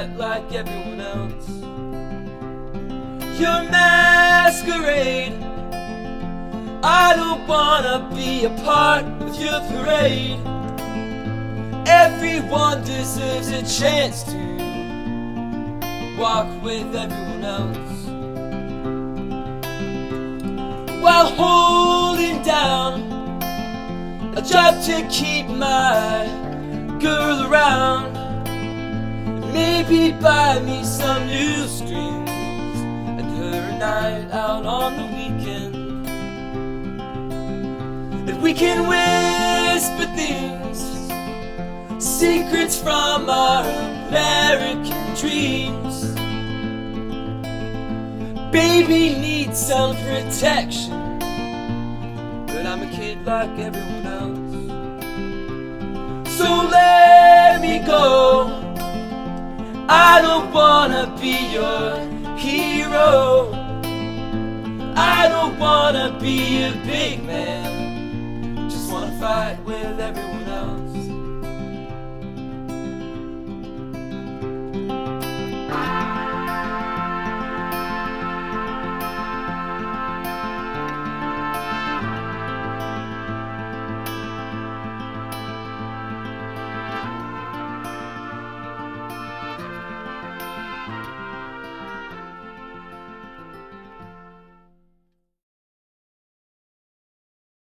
fight like everyone else. Your masquerade, I don't wanna be a part of your parade. Everyone deserves a chance to walk with everyone else, while holding down a job to keep my girl around. Maybe buy me some new strings and her a night out on the weekend. And we can whisper things, secrets from our American dreams. Baby needs some protection, but I'm a kid like everyone else. So let me go, I don't wanna be your hero. I don't wanna be a big man, just wanna fight with everyone else.